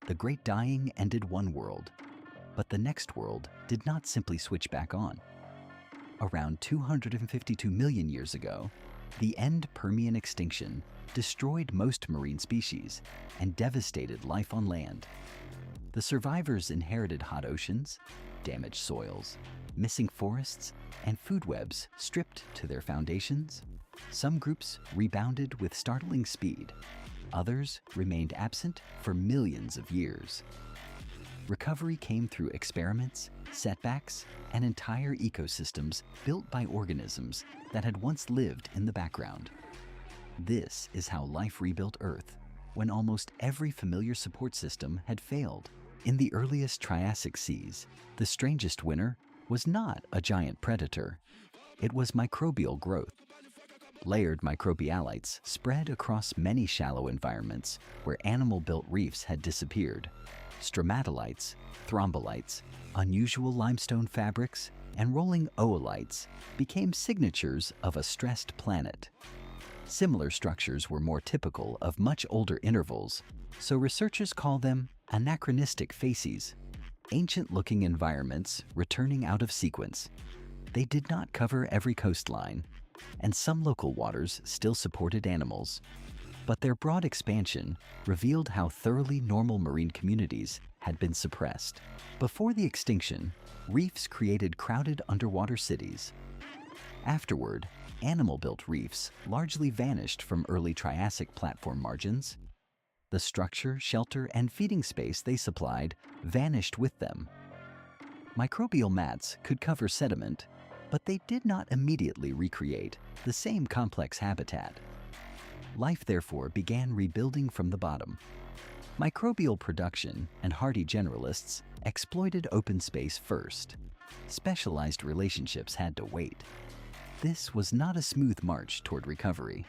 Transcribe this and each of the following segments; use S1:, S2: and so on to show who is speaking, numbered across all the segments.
S1: The Great Dying ended one world, but the next world did not simply switch back on. Around 252 million years ago, the end Permian extinction destroyed most marine species and devastated life on land. The survivors inherited hot oceans, damaged soils, missing forests, and food webs stripped to their foundations. Some groups rebounded with startling speed. Others remained absent for millions of years. Recovery came through experiments, setbacks, and entire ecosystems built by organisms that had once lived in the background. This is how life rebuilt Earth, when almost every familiar support system had failed. In the earliest Triassic seas, the strangest winner was not a giant predator. It was microbial growth. Layered microbialites spread across many shallow environments where animal-built reefs had disappeared. Stromatolites, thrombolites, unusual limestone fabrics, and rolling oolites became signatures of a stressed planet. Similar structures were more typical of much older intervals, so researchers call them anachronistic facies, ancient-looking environments returning out of sequence. They did not cover every coastline, and some local waters still supported animals. But their broad expansion revealed how thoroughly normal marine communities had been suppressed. Before the extinction, reefs created crowded underwater cities. Afterward, animal-built reefs largely vanished from early Triassic platform margins. The structure, shelter, and feeding space they supplied vanished with them. Microbial mats could cover sediment, but they did not immediately recreate the same complex habitat. Life, therefore, began rebuilding from the bottom. Microbial production and hardy generalists exploited open space first. Specialized relationships had to wait. This was not a smooth march toward recovery.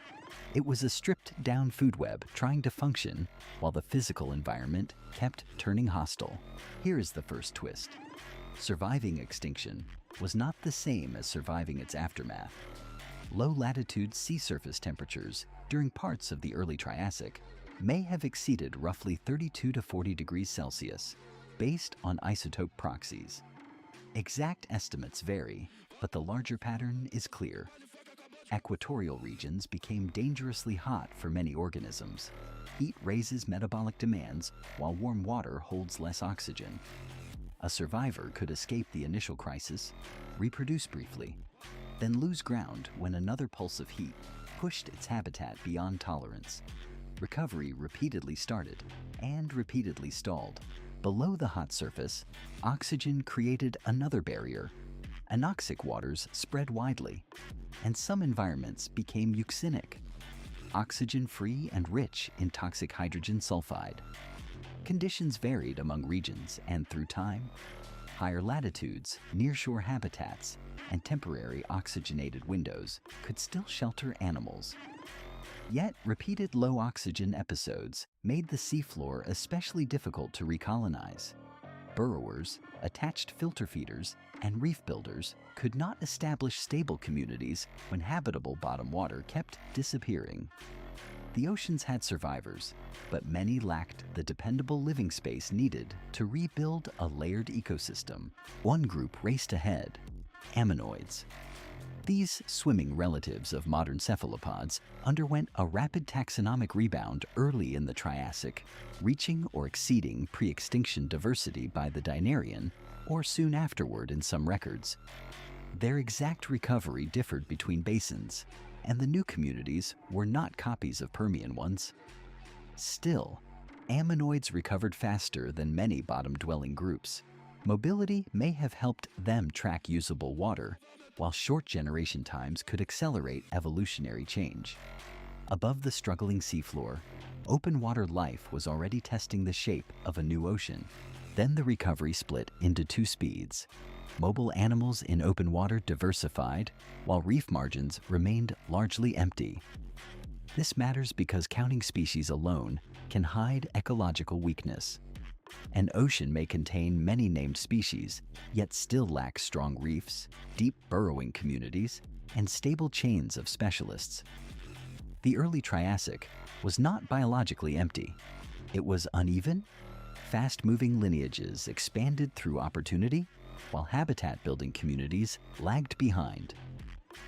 S1: It was a stripped-down food web trying to function while the physical environment kept turning hostile. Here is the first twist. Surviving extinction was not the same as surviving its aftermath. Low-latitude sea surface temperatures during parts of the early Triassic may have exceeded roughly 32 to 40 degrees Celsius, based on isotope proxies. Exact estimates vary, but the larger pattern is clear. Equatorial regions became dangerously hot for many organisms. Heat raises metabolic demands, while warm water holds less oxygen. A survivor could escape the initial crisis, reproduce briefly, then lose ground when another pulse of heat pushed its habitat beyond tolerance. Recovery repeatedly started and repeatedly stalled. Below the hot surface, oxygen created another barrier. Anoxic waters spread widely, and some environments became euxinic, oxygen-free and rich in toxic hydrogen sulfide. Conditions varied among regions and through time. Higher latitudes, nearshore habitats, and temporary oxygenated windows could still shelter animals. Yet, repeated low oxygen episodes made the seafloor especially difficult to recolonize. Burrowers, attached filter feeders, and reef builders could not establish stable communities when habitable bottom water kept disappearing. The oceans had survivors, but many lacked the dependable living space needed to rebuild a layered ecosystem. One group raced ahead: ammonoids. These swimming relatives of modern cephalopods underwent a rapid taxonomic rebound early in the Triassic, reaching or exceeding pre-extinction diversity by the Dinarian, or soon afterward in some records. Their exact recovery differed between basins, and the new communities were not copies of Permian ones. Still, ammonoids recovered faster than many bottom-dwelling groups. Mobility may have helped them track usable water, while short generation times could accelerate evolutionary change. Above the struggling seafloor, open water life was already testing the shape of a new ocean. Then the recovery split into two speeds. Mobile animals in open water diversified, while reef margins remained largely empty. This matters because counting species alone can hide ecological weakness. An ocean may contain many named species, yet still lack strong reefs, deep burrowing communities, and stable chains of specialists. The early Triassic was not biologically empty. It was uneven, fast-moving lineages expanded through opportunity, while habitat-building communities lagged behind.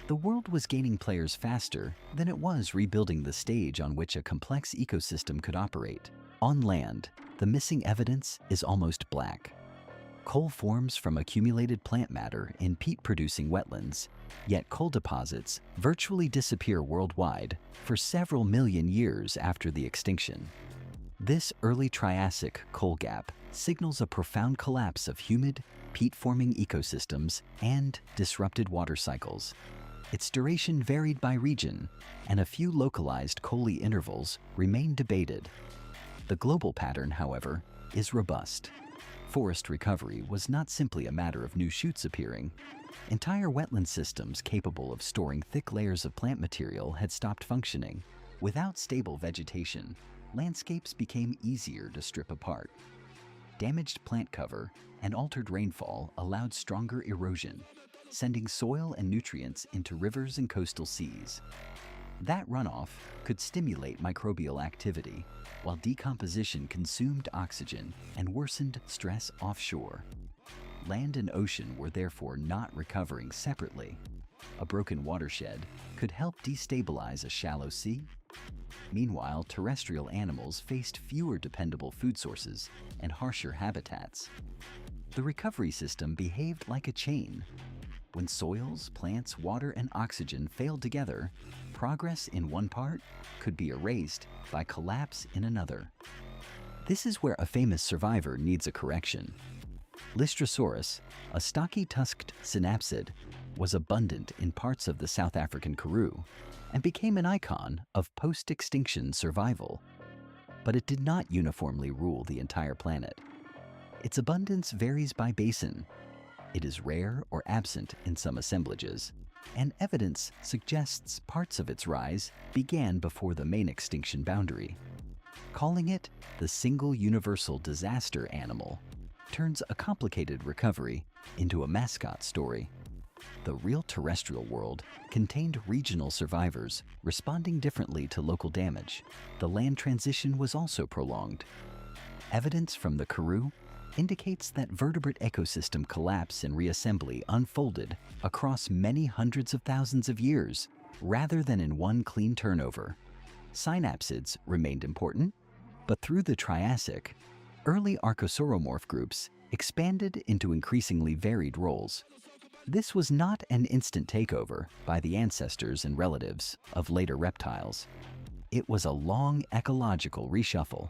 S1: The world was gaining players faster than it was rebuilding the stage on which a complex ecosystem could operate. On land, the missing evidence is almost black. Coal forms from accumulated plant matter in peat-producing wetlands, yet coal deposits virtually disappear worldwide for several million years after the extinction. This early Triassic coal gap signals a profound collapse of humid, peat-forming ecosystems and disrupted water cycles. Its duration varied by region, and a few localized coaly intervals remain debated. The global pattern, however, is robust. Forest recovery was not simply a matter of new shoots appearing. Entire wetland systems capable of storing thick layers of plant material had stopped functioning. Without stable vegetation, landscapes became easier to strip apart. Damaged plant cover and altered rainfall allowed stronger erosion, sending soil and nutrients into rivers and coastal seas. That runoff could stimulate microbial activity, while decomposition consumed oxygen and worsened stress offshore. Land and ocean were therefore not recovering separately. A broken watershed could help destabilize a shallow sea. Meanwhile, terrestrial animals faced fewer dependable food sources and harsher habitats. The recovery system behaved like a chain. When soils, plants, water, and oxygen failed together, progress in one part could be erased by collapse in another. This is where a famous survivor needs a correction. Lystrosaurus, a stocky-tusked synapsid, was abundant in parts of the South African Karoo and became an icon of post-extinction survival. But it did not uniformly rule the entire planet. Its abundance varies by basin. It is rare or absent in some assemblages, and evidence suggests parts of its rise began before the main extinction boundary. Calling it the single universal disaster animal turns a complicated recovery into a mascot story. The real terrestrial world contained regional survivors responding differently to local damage. The land transition was also prolonged. Evidence from the Karoo indicates that vertebrate ecosystem collapse and reassembly unfolded across many hundreds of thousands of years, rather than in one clean turnover. Synapsids remained important, but through the Triassic, early archosauromorph groups expanded into increasingly varied roles. This was not an instant takeover by the ancestors and relatives of later reptiles. It was a long ecological reshuffle.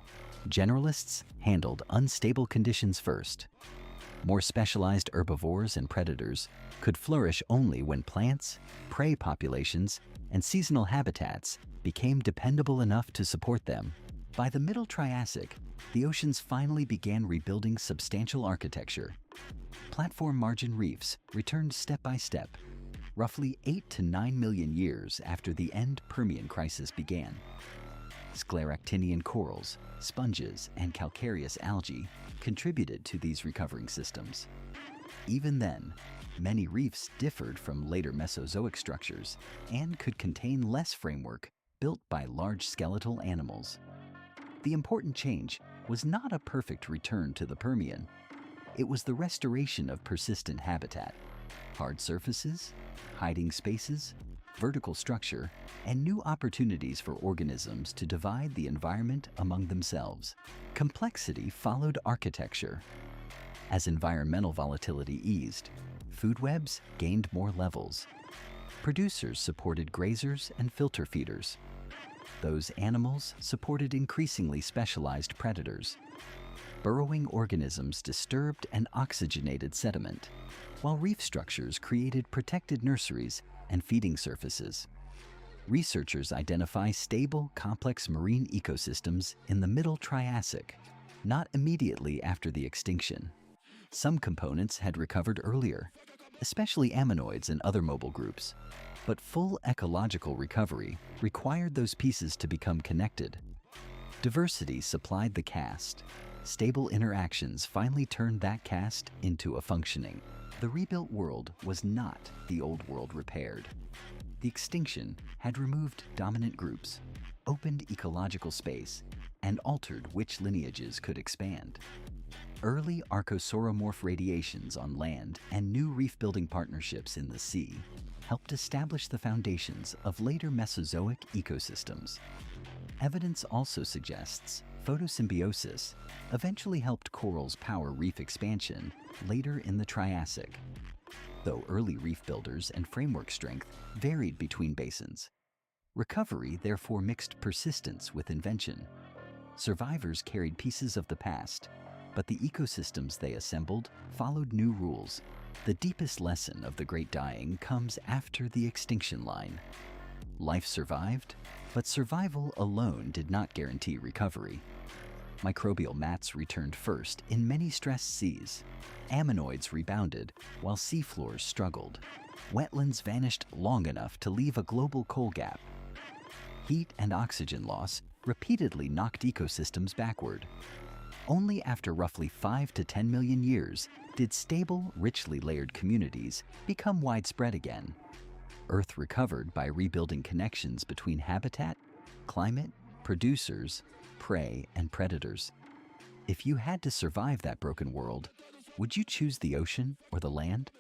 S1: Generalists handled unstable conditions first. More specialized herbivores and predators could flourish only when plants, prey populations, and seasonal habitats became dependable enough to support them. By the Middle Triassic, the oceans finally began rebuilding substantial architecture. Platform margin reefs returned step by step, roughly 8 to 9 million years after the end Permian crisis began. Scleractinian corals, sponges, and calcareous algae contributed to these recovering systems. Even then, many reefs differed from later Mesozoic structures and could contain less framework built by large skeletal animals. The important change was not a perfect return to the Permian. It was the restoration of persistent habitat, hard surfaces, hiding spaces, vertical structure, and new opportunities for organisms to divide the environment among themselves. Complexity followed architecture. As environmental volatility eased, food webs gained more levels. Producers supported grazers and filter feeders. Those animals supported increasingly specialized predators. Burrowing organisms disturbed and oxygenated sediment, while reef structures created protected nurseries and feeding surfaces. Researchers identify stable, complex marine ecosystems in the Middle Triassic, not immediately after the extinction. Some components had recovered earlier, especially ammonoids and other mobile groups, but full ecological recovery required those pieces to become connected. Diversity supplied the cast. Stable interactions finally turned that cast into a functioning. The rebuilt world was not the old world repaired. The extinction had removed dominant groups, opened ecological space, and altered which lineages could expand. Early archosauromorph radiations on land and new reef-building partnerships in the sea helped establish the foundations of later Mesozoic ecosystems. Evidence also suggests photosymbiosis eventually helped corals power reef expansion later in the Triassic, though early reef builders and framework strength varied between basins. Recovery therefore mixed persistence with invention. Survivors carried pieces of the past, but the ecosystems they assembled followed new rules. The deepest lesson of the Great Dying comes after the extinction line. Life survived, but survival alone did not guarantee recovery. Microbial mats returned first in many stressed seas. Ammonoids rebounded, while seafloors struggled. Wetlands vanished long enough to leave a global coal gap. Heat and oxygen loss repeatedly knocked ecosystems backward. Only after roughly 5 to 10 million years did stable, richly layered communities become widespread again. Earth recovered by rebuilding connections between habitat, climate, producers, prey, and predators. If you had to survive that broken world, would you choose the ocean or the land?